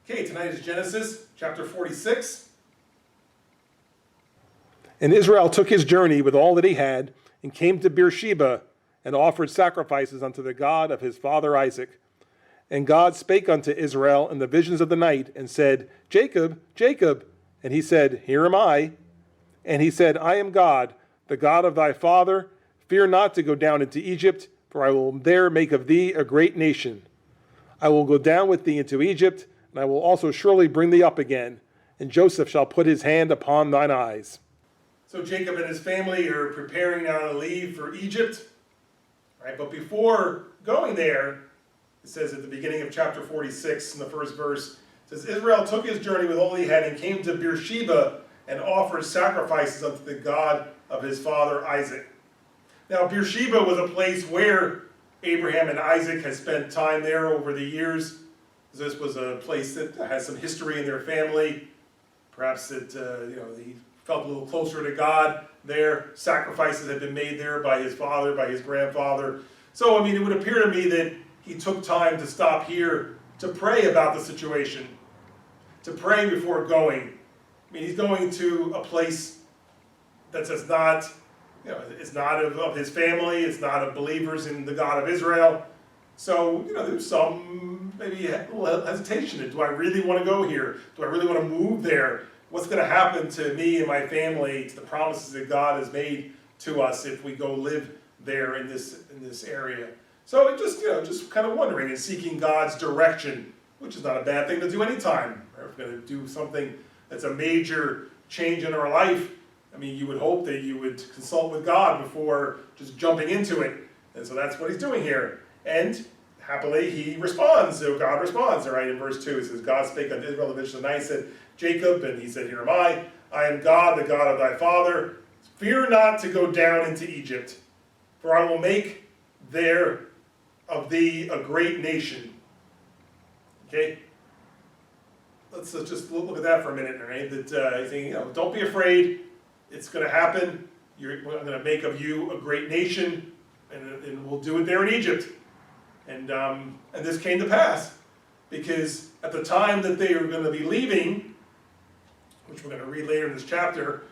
Okay, tonight is Genesis chapter 46. And Israel took his journey with all that he had, and came to Beersheba, and offered sacrifices unto the God of his father Isaac. And God spake unto Israel in the visions of the night, and said, Jacob, Jacob. And he said, Here am I. And he said, I am God, the God of thy father. Fear not to go down into Egypt, for I will there make of thee a great nation. I will go down with thee into Egypt, and I will also surely bring thee up again. And Joseph shall put his hand upon thine eyes. So Jacob and his family are preparing now to leave for Egypt. Right? But before going there, it says at the beginning of chapter 46 in the first verse, it says, Israel took his journey with all he had and came to Beersheba and offered sacrifices unto the God of his father Isaac. Now Beersheba was a place where Abraham and Isaac had spent time there over the years. This was a place that has some history in their family. Perhaps that he felt a little closer to God there. Sacrifices had been made there by his father, by his grandfather. So, it would appear to me that he took time to stop here to pray about the situation, to pray before going. He's going to a place that's not, it's not of his family, it's not of believers in the God of Israel. So, there's some maybe hesitation. Do I really want to go here? Do I really want to move there? What's going to happen to me and my family, to the promises that God has made to us if we go live there in this area? So it just kind of wondering and seeking God's direction, which is not a bad thing to do anytime. If we're going to do something that's a major change in our life, you would hope that you would consult with God before just jumping into it. And so that's what he's doing here. And happily he responds. So God responds. All right, in verse 2 it says, God spake unto Israel the vision of the night, said, Jacob, and he said, Here am I am God, the God of thy father. Fear not to go down into Egypt, for I will make there of thee a great nation. Okay? Let's just look at that for a minute, right? That he's saying, don't be afraid. It's going to happen. I'm going to make of you a great nation, and we'll do it there in Egypt. And this came to pass, because at the time that they were going to be leaving, which we're going to read later in this chapter,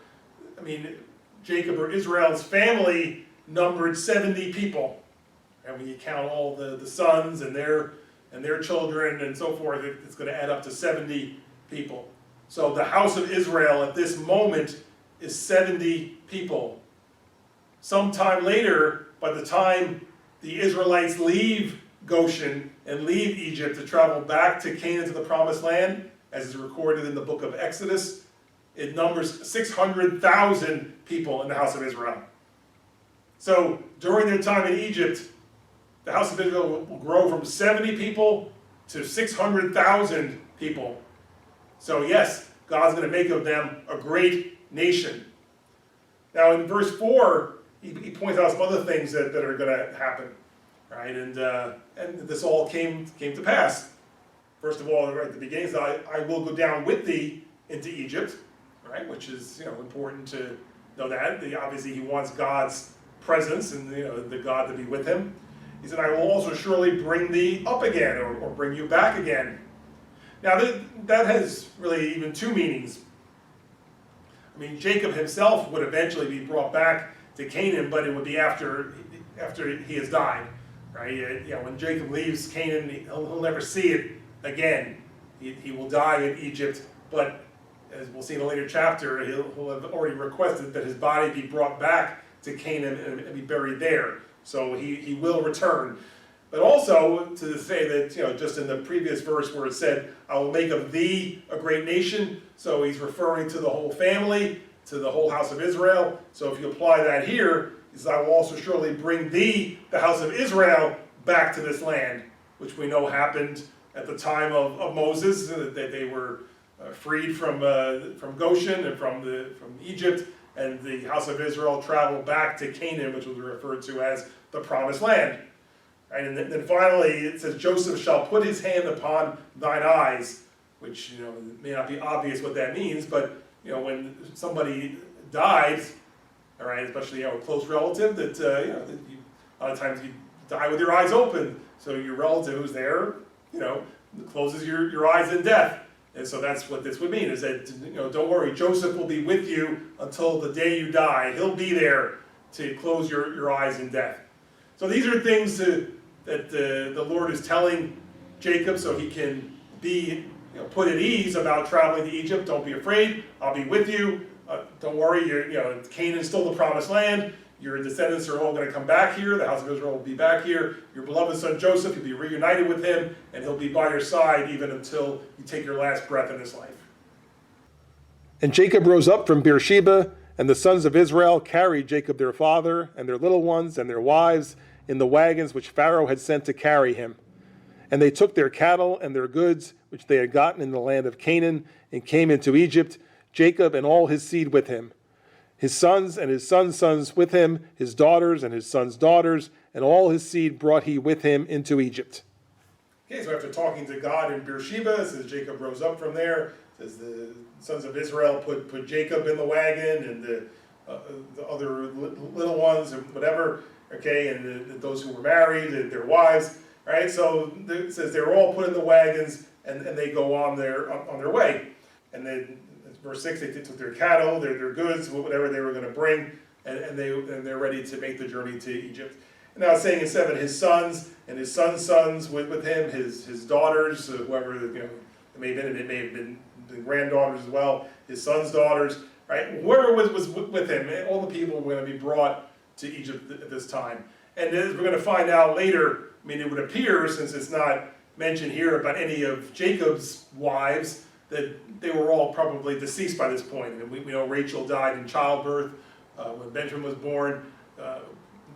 Jacob or Israel's family numbered 70 people. And when you count all the sons and their children and so forth, it's going to add up to 70 people. So the house of Israel at this moment is 70 people. Sometime later, by the time the Israelites leave Goshen and leave Egypt to travel back to Canaan, to the promised land, as is recorded in the book of Exodus, it numbers 600,000 people in the house of Israel. So during their time in Egypt, the house of Israel will grow from 70 people to 600,000 people. So yes, God's going to make of them a great nation. Now in verse 4, he points out some other things that are going to happen. Right? And this all came to pass. First of all, right at the beginning, I will go down with thee into Egypt, right? Which is important to know that. Obviously, he wants God's presence and the God to be with him. He said, I will also surely bring thee up again, or bring you back again. Now that has really even two meanings. Jacob himself would eventually be brought back to Canaan, but it would be after he has died. Right? When Jacob leaves Canaan, he'll never see it again. He will die in Egypt, but as we'll see in a later chapter, he'll have already requested that his body be brought back to Canaan and be buried there. So he will return. But also to say that, just in the previous verse where it said, I will make of thee a great nation, so he's referring to the whole family, to the whole house of Israel. So if you apply that here, he says, I will also surely bring thee, the house of Israel, back to this land, which we know happened at the time of Moses, that they were freed from Goshen and from Egypt, and the house of Israel traveled back to Canaan, which was referred to as the promised land. Right? And then finally it says, Joseph shall put his hand upon thine eyes, which it may not be obvious what that means, but when somebody dies, all right, especially a close relative, that a lot of times you die with your eyes open, so your relative who's there, closes your eyes in death. And so that's what this would mean, is that, don't worry, Joseph will be with you until the day you die. He'll be there to close your eyes in death. So these are things that the Lord is telling Jacob so he can be put at ease about traveling to Egypt. Don't be afraid. I'll be with you. Don't worry. Canaan's still the promised land. Your descendants are all going to come back here. The house of Israel will be back here. Your beloved son Joseph, you'll be reunited with him, and he'll be by your side even until you take your last breath in this life. And Jacob rose up from Beersheba, and the sons of Israel carried Jacob their father, and their little ones, and their wives, in the wagons which Pharaoh had sent to carry him. And they took their cattle and their goods, which they had gotten in the land of Canaan, and came into Egypt, Jacob and all his seed with him. His sons and his sons' sons with him, his daughters and his sons' daughters, and all his seed brought he with him into Egypt. Okay, so after talking to God in Beersheba, it says Jacob rose up from there. It says the sons of Israel put Jacob in the wagon, and the other little ones and whatever, okay, and those who were married, and their wives, right? So it says they were all put in the wagons, and they go on their way. And then verse 6, they took their cattle, their goods, whatever they were going to bring, and they're ready to make the journey to Egypt. And now it's saying in 7, his sons and his sons' sons with him, his daughters, whoever, it may have been the granddaughters as well, his sons' daughters, right? Whoever was with him, all the people were going to be brought to Egypt at this time. And as we're going to find out later, it would appear, since it's not mentioned here about any of Jacob's wives, that they were all probably deceased by this point. And we know Rachel died in childbirth when Benjamin was born. We're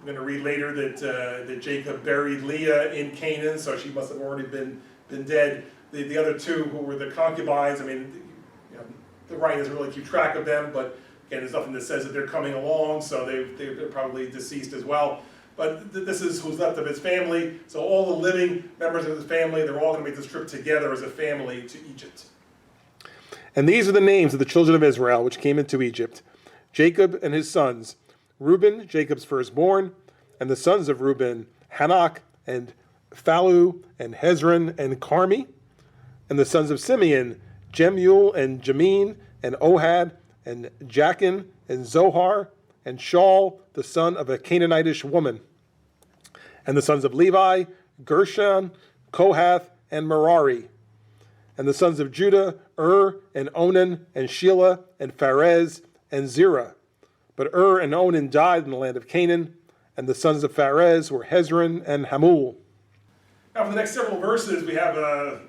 going to read later that Jacob buried Leah in Canaan, so she must have already been dead. The other two, who were the concubines, the writing doesn't really keep track of them, but again, there's nothing that says that they're coming along, so they're probably deceased as well. But this is who's left of his family. So all the living members of his family, they're all going to make this trip together as a family to Egypt. And these are the names of the children of Israel which came into Egypt: Jacob and his sons, Reuben, Jacob's firstborn, and the sons of Reuben, Hanok, and Phalu, and Hezron, and Carmi, and the sons of Simeon, Jemuel, and Jamin, and Ohad, and Jachin, and Zohar, and Shaul, the son of a Canaanitish woman. And the sons of Levi, Gershon, Kohath, and Merari. And the sons of Judah, and Onan, and Shelah, and Pharez, and Zerah. But and Onan died in the land of Canaan, and the sons of Pharez were Hezron and Hamul. Now for the next several verses, we have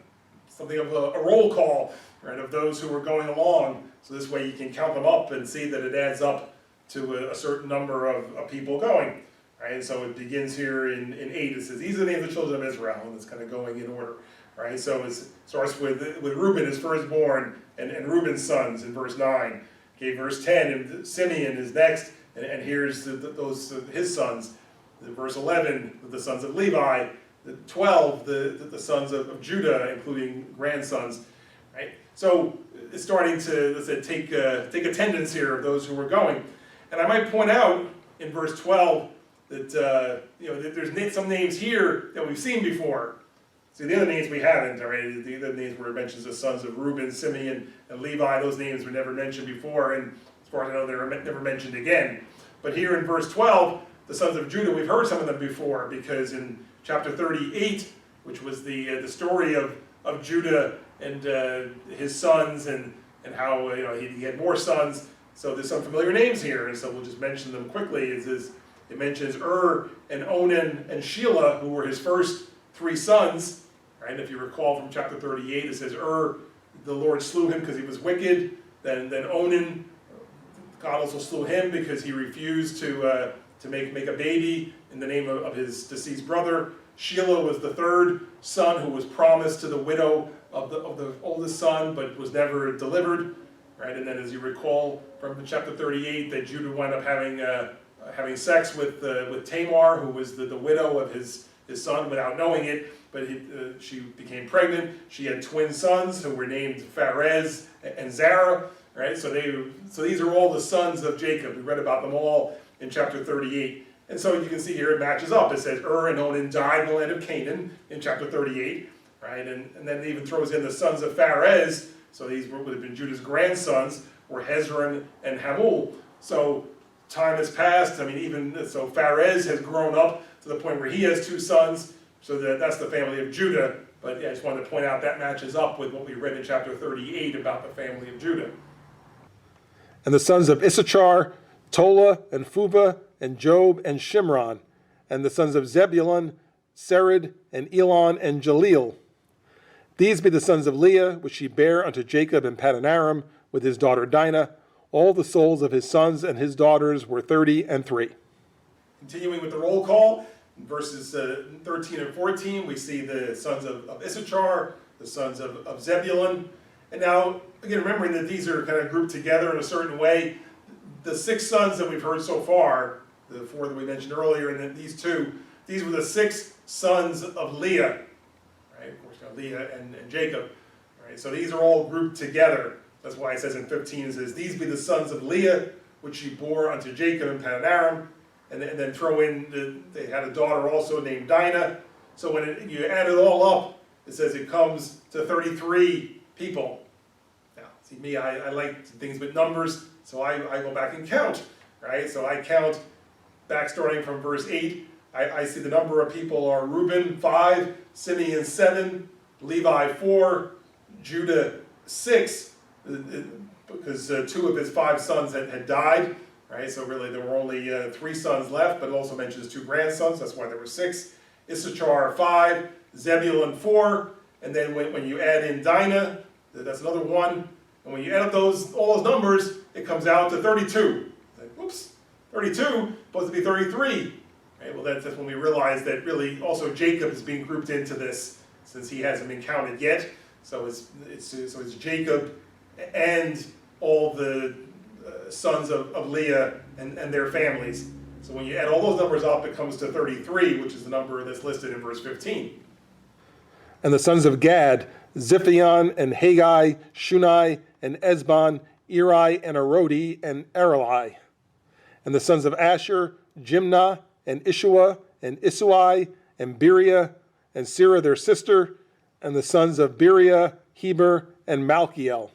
something of a roll call, right, of those who are going along. So this way you can count them up and see that it adds up to a certain number of people going. Right? And so it begins here in 8. It says, these are the names of the children of Israel, and it's kind of going in order. Right? So it starts with Reuben, his firstborn, and Reuben's sons in verse 9. Okay, verse 10, and Simeon is next, and here's his sons. Verse 11, the sons of Levi. 12, the sons of Judah, including grandsons. Right? So it's starting to, let's say, take attendance here of those who are going. And I might point out in verse 12 that that there's some names here that we've seen before. See, the other names we haven't already. The other names where it mentions the sons of Reuben, Simeon, and Levi. Those names were never mentioned before, and as far as I know, they were never mentioned again. But here in verse 12, the sons of Judah, we've heard some of them before, because in chapter 38, which was the story of Judah and his sons, and how he had more sons. So there's some familiar names here, and so we'll just mention them quickly. It mentions and Onan and Shelah, who were his first 3 sons. Right? If you recall from chapter 38, it says the Lord slew him because he was wicked. Then Onan, God also slew him because he refused to make a baby in the name of his deceased brother. Shelah was the 3rd son who was promised to the widow of the oldest son, but was never delivered. Right? And then, as you recall from chapter 38, that Judah wound up having sex with Tamar, who was the widow of his son, without knowing it. But she became pregnant. She had twin sons who were named Pharez and Zerah. Right? So these are all the sons of Jacob. We read about them all in chapter 38. And so you can see here it matches up. It says and Onan died in the land of Canaan in chapter 38. right? And then it even throws in the sons of Pharez, so these would have been Judah's grandsons, were Hezron and Hamul. So time has passed, so Pharez has grown up to the point where he has two sons, so that's the family of Judah. But yeah, I just wanted to point out that matches up with what we read in chapter 38 about the family of Judah. And the sons of Issachar, Tola, and Phuvah, and Job, and Shimron. And the sons of Zebulun, Sered, and Elon, and Jaleel. These be the sons of Leah, which she bare unto Jacob in Paddan Aram, with his daughter Dinah. All the souls of his sons and his daughters were 33. Continuing with the roll call, in verses 13 and 14, we see the sons of Issachar, the sons of Zebulun. And now, again, remembering that these are kind of grouped together in a certain way, the 6 sons that we've heard so far, the 4 that we mentioned earlier, and then these 2, these were the 6 sons of Leah, right? Of course, Leah and Jacob, right? So these are all grouped together. That's why it says in 15, it says, these be the sons of Leah, which she bore unto Jacob in Paddan Aram. And then throw in, they had a daughter also named Dinah. So when you add it all up, it says it comes to 33 people. Now, see me, I like things with numbers, so I go back and count, right? So I count back starting from verse 8. I see the number of people are Reuben 5, Simeon 7, Levi 4, Judah 6, because 2 of his 5 sons had died. Right, so really there were only 3 sons left, but it also mentions 2 grandsons, that's why there were 6. Issachar 5, Zebulun 4, and then when you add in Dinah, that's another 1. And when you add up all those numbers, it comes out to 32. Like, whoops, 32, supposed to be 33. Right, well that's when we realize that really also Jacob is being grouped into this, since he hasn't been counted yet. So it's Jacob and all the sons of Leah and their families. So when you add all those numbers up, it comes to 33, which is the number that's listed in verse 15. And the sons of Gad, Ziphion, and Haggai, Shunai, and Ezbon, Eri, and Arodi, and Areli. And the sons of Asher, Jimnah, and Ishua, and Isui, and Beriah, and Sirah their sister, and the sons of Beriah, Heber, and Malchiel.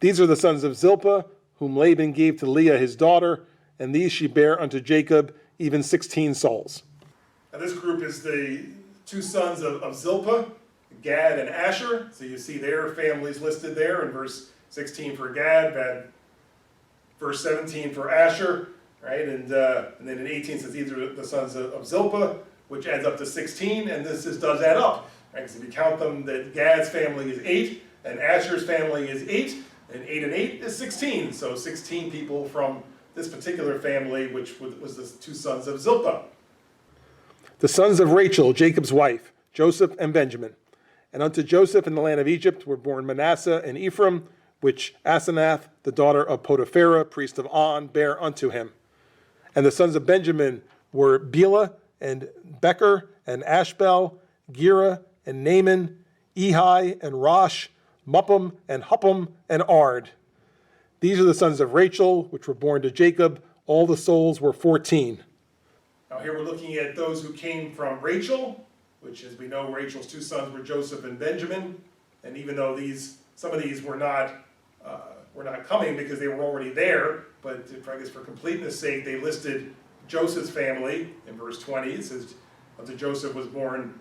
These are the sons of Zilpah, whom Laban gave to Leah his daughter, and these she bare unto Jacob, even 16 souls. Now this group is the 2 sons of Zilpah, Gad and Asher. So you see their families listed there in verse 16 for Gad, verse 17 for Asher, right? And then in 18 says these are the sons of Zilpah, which adds up to 16, and this does add up. Right? Because if you count them, that Gad's family is 8, and Asher's family is 8, and 8 and 8 is 16. So 16 people from this particular family, which was the 2 sons of Zilpah. The sons of Rachel, Jacob's wife, Joseph and Benjamin. And unto Joseph in the land of Egypt were born Manasseh and Ephraim, which Asenath, the daughter of Potipharah, priest of On, bare unto him. And the sons of Benjamin were Bela and Becher and Ashbel, Gera and Naaman, Ehi and Rosh, Muppim and Huppim and Ard. These are the sons of Rachel, which were born to Jacob. All the souls were 14. Now here we're looking at those who came from Rachel, which, as we know, Rachel's 2 sons were Joseph and Benjamin. And even though some of these were not coming because they were already there, but I guess for completeness' sake, they listed Joseph's family in verse 20. It says, unto Joseph was born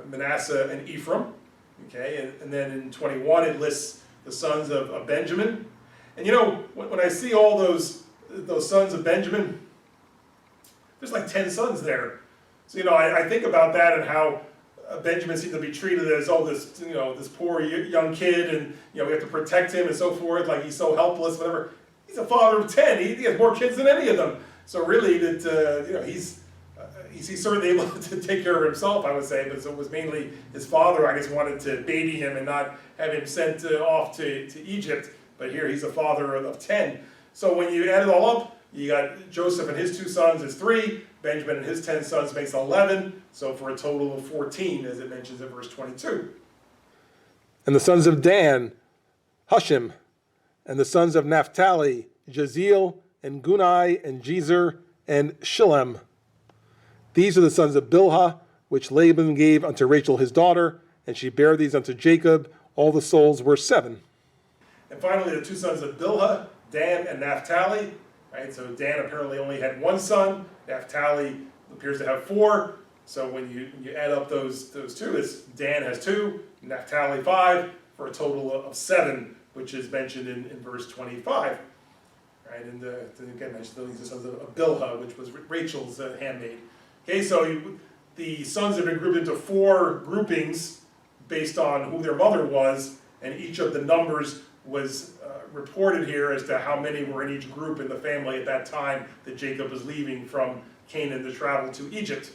Manasseh and Ephraim. Okay, and then in 21 it lists the sons of Benjamin. And when I see all those sons of Benjamin, there's like 10 sons there. So I think about that and how Benjamin seemed to be treated as this poor young kid, and we have to protect him and so forth, like he's so helpless, whatever. He's a father of 10. He has more kids than any of them. So really that he's certainly able to take care of himself, I would say, but it was mainly his father, I guess, wanted to baby him and not have him sent off to Egypt. But here he's a father of 10. So when you add it all up, you got Joseph and his 2 sons is 3, Benjamin and his 10 sons makes 11, so for a total of 14, as it mentions in verse 22. And the sons of Dan, Hushim, and the sons of Naphtali, Jaziel, and Gunai, and Jezer, and Shillem. These are the sons of Bilhah, which Laban gave unto Rachel his daughter, and she bare these unto Jacob. All the souls were 7. And finally, the two sons of Bilhah, Dan and Naphtali. Right? So Dan apparently only had one son. Naphtali appears to have 4. So when you add up those two, Dan has 2, Naphtali 5, for a total of 7, which is mentioned in verse 25. Right? And again, mentioned the sons of Bilhah, which was Rachel's handmaid. Okay, so the sons have been grouped into 4 groupings based on who their mother was, and each of the numbers was reported here as to how many were in each group in the family at that time that Jacob was leaving from Canaan to travel to Egypt.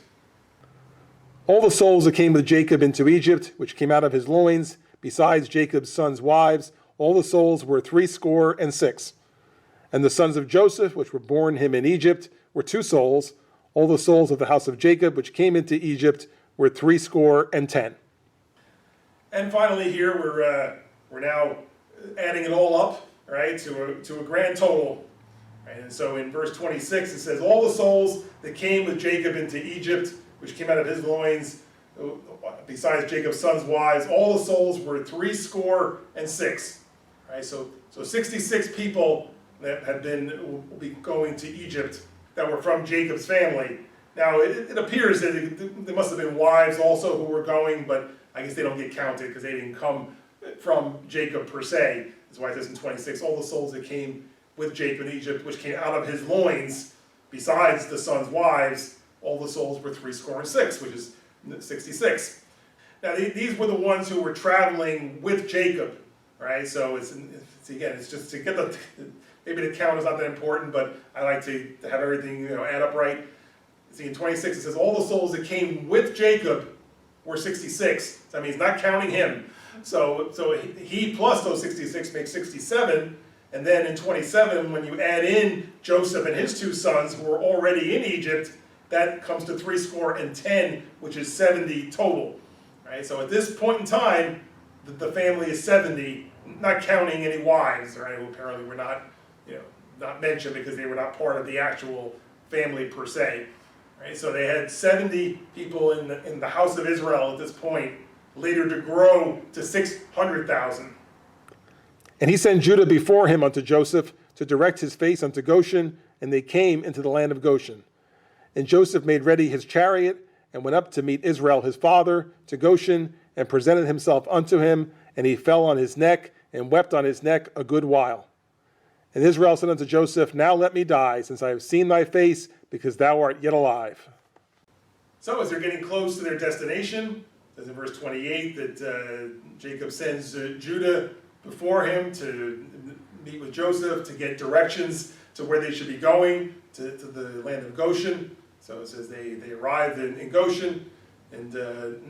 All the souls that came with Jacob into Egypt, which came out of his loins, besides Jacob's sons' wives, all the souls were 66. And the sons of Joseph, which were born him in Egypt, were 2 souls. All the souls of the house of Jacob, which came into Egypt, were 70. And finally, here we're now adding it all up, right, to a grand total. Right? And so in verse 26, it says, all the souls that came with Jacob into Egypt, which came out of his loins, besides Jacob's sons' wives, all the souls were 66. Right? So 66 people that will be going to Egypt that were from Jacob's family. Now, it appears that there must have been wives also who were going, but I guess they don't get counted because they didn't come from Jacob per se. That's why it says in 26, all the souls that came with Jacob in Egypt, which came out of his loins, besides the sons' wives, all the souls were 66, which is 66. Now, these were the ones who were traveling with Jacob, right? So it's just to get maybe the count is not that important, but I like to have everything add up right. See, in 26 it says all the souls that came with Jacob were 66. So that means not counting him. So he plus those 66 makes 67. And then in 27, when you add in Joseph and his 2 sons who were already in Egypt, that comes to 70, which is 70 total. Right? So at this point in time, the family is 70, not counting any wives, right? Who apparently were not mentioned because they were not part of the actual family per se. Right? So they had 70 people in the house of Israel at this point, later to grow to 600,000. And he sent Judah before him unto Joseph to direct his face unto Goshen, and they came into the land of Goshen. And Joseph made ready his chariot, and went up to meet Israel his father to Goshen, and presented himself unto him, and he fell on his neck, and wept on his neck a good while. And Israel said unto Joseph, now let me die, since I have seen thy face, because thou art yet alive. So as they're getting close to their destination, it says in verse 28 that Jacob sends Judah before him to meet with Joseph to get directions to where they should be going, to the land of Goshen. So it says they arrived in Goshen, and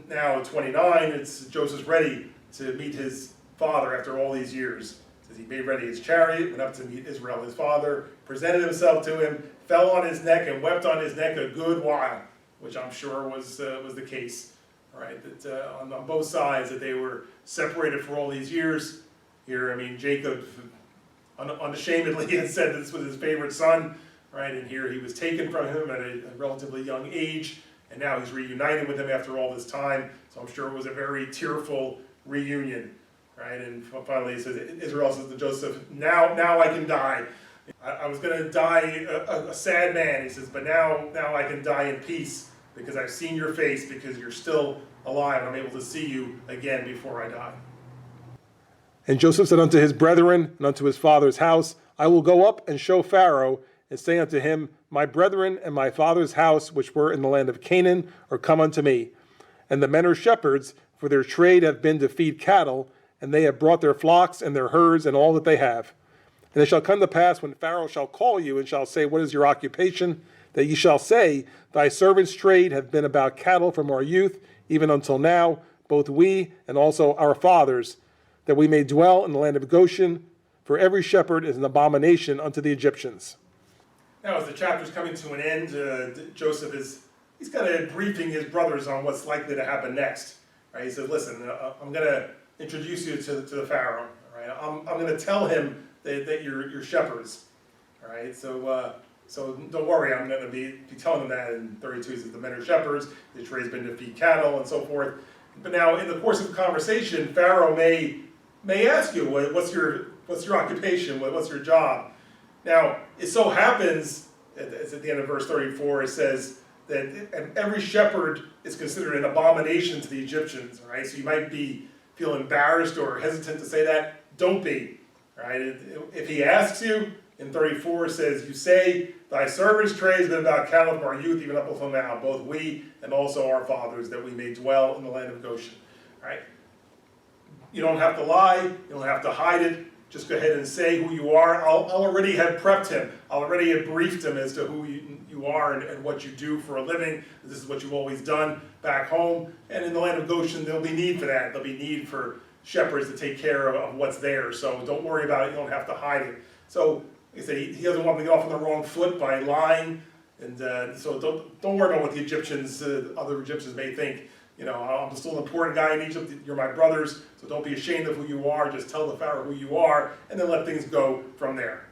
now at 29, it's Joseph's ready to meet his father after all these years. It says he made ready his chariot, went up to meet Israel his father, presented himself to him, fell on his neck and wept on his neck a good while, which I'm sure was the case. All right, that on both sides that they were separated for all these years. Here, I mean, Jacob unashamedly had said this was his favorite son, right? And here he was taken from him at a relatively young age, and now he's reunited with him after all this time. So I'm sure it was a very tearful reunion, right? And finally he says, Israel says to Joseph, now I can die. I was going to die a sad man, he says, but now I can die in peace because I've seen your face, because you're still alive. I'm able to see you again before I die. And Joseph said unto his brethren and unto his father's house, I will go up and show Pharaoh, and say unto him, my brethren and my father's house, which were in the land of Canaan, are come unto me. And the men are shepherds, for their trade hath been to feed cattle, and they have brought their flocks and their herds and all that they have. And it shall come to pass, when Pharaoh shall call you, and shall say, what is your occupation? That ye shall say, thy servant's trade hath been about cattle from our youth, even until now, both we and also our fathers, that we may dwell in the land of Goshen, for every shepherd is an abomination unto the Egyptians. Now, as the chapter's coming to an end, Joseph he's kind of briefing his brothers on what's likely to happen next. Right? He says, listen, I'm going to introduce you to the Pharaoh. Right? I'm going to tell him that you're shepherds. All right? So don't worry, I'm going to be telling them that in 32. He says the men are shepherds, the trade's been to feed cattle and so forth. But now, in the course of the conversation, Pharaoh may ask you, what's your occupation? What's your job? Now, it so happens, it's at the end of verse 34, it says that every shepherd is considered an abomination to the Egyptians, right? So you might feel embarrassed or hesitant to say that. Don't be, right? If he asks you, in 34 it says, you say, thy servant's trade has been about cattle from our youth, even up until now, both we and also our fathers, that we may dwell in the land of Goshen, right? You don't have to lie, you don't have to hide it. Just go ahead and say who you are. I'll already have prepped him. I'll already have briefed him as to who you are and what you do for a living. This is what you've always done back home. And in the land of Goshen, there'll be need for that. There'll be need for shepherds to take care of what's there. So don't worry about it. You don't have to hide it. So like I say, he doesn't want to get off on the wrong foot by lying. And so don't worry about what the Egyptians, other Egyptians may think. You know, I'm still an important guy in Egypt. You're my brothers, so don't be ashamed of who you are. Just tell the Pharaoh who you are, and then let things go from there.